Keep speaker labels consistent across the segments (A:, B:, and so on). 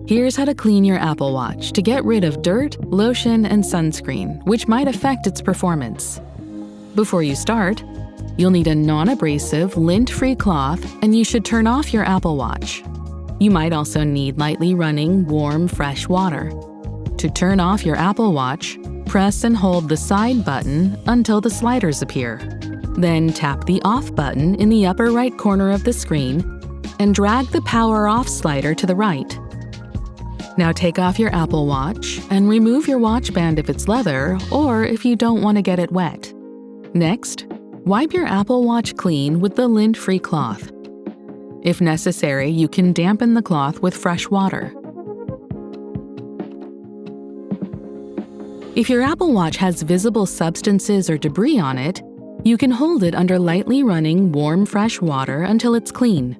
A: Here's how to clean your Apple Watch to get rid of dirt, lotion, and sunscreen, which might affect its performance. Before you start, you'll need a non-abrasive, lint-free cloth, and you should turn off your Apple Watch. You might also need lightly running, warm, fresh water. To turn off your Apple Watch, press and hold the side button until the sliders appear. Then tap the off button in the upper right corner of the screen and drag the power off slider to the right. Now take off your Apple Watch and remove your watch band if it's leather or if you don't want to get it wet. Next, wipe your Apple Watch clean with the lint-free cloth. If necessary, you can dampen the cloth with fresh water. If your Apple Watch has visible substances or debris on it, you can hold it under lightly running, warm, fresh water until it's clean.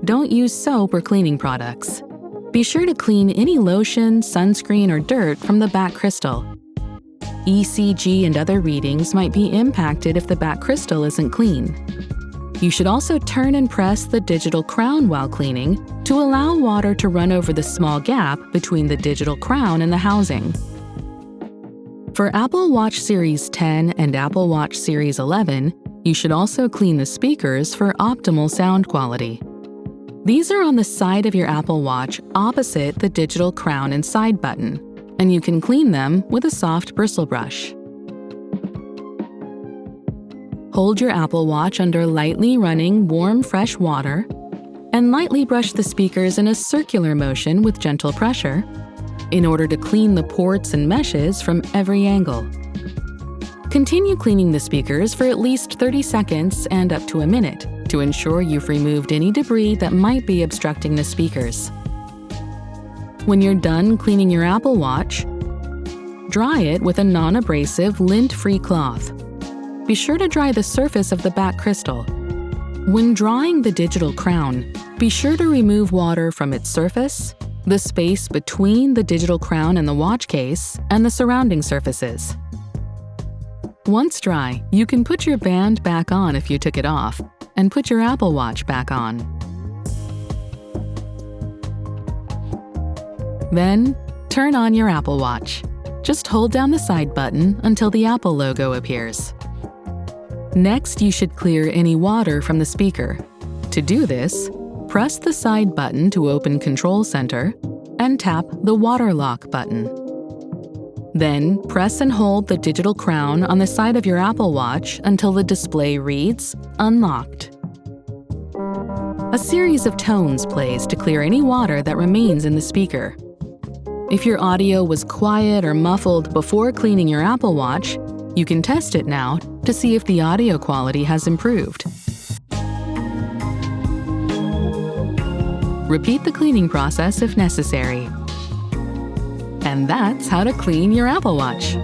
A: Don't use soap or cleaning products. Be sure to clean any lotion, sunscreen, or dirt from the back crystal. ECG and other readings might be impacted if the back crystal isn't clean. You should also turn and press the digital crown while cleaning to allow water to run over the small gap between the digital crown and the housing. For Apple Watch Series 10 and Apple Watch Series 11, you should also clean the speakers for optimal sound quality. These are on the side of your Apple Watch opposite the digital crown and side button, and you can clean them with a soft bristle brush. Hold your Apple Watch under lightly running, warm, fresh water, and lightly brush the speakers in a circular motion with gentle pressure in order to clean the ports and meshes from every angle. Continue cleaning the speakers for at least 30 seconds and up to a minute to ensure you've removed any debris that might be obstructing the speakers. When you're done cleaning your Apple Watch, dry it with a non-abrasive, lint-free cloth. Be sure to dry the surface of the back crystal. When drying the digital crown, be sure to remove water from its surface, the space between the digital crown and the watch case, and the surrounding surfaces. Once dry, you can put your band back on if you took it off, and put your Apple Watch back on. Then, turn on your Apple Watch. Just hold down the side button until the Apple logo appears. Next, you should clear any water from the speaker. To do this, press the side button to open Control Center and tap the Water Lock button. Then, press and hold the digital crown on the side of your Apple Watch until the display reads Unlocked. A series of tones plays to clear any water that remains in the speaker. If your audio was quiet or muffled before cleaning your Apple Watch, you can test it now to see if the audio quality has improved. Repeat the cleaning process if necessary. And that's how to clean your Apple Watch.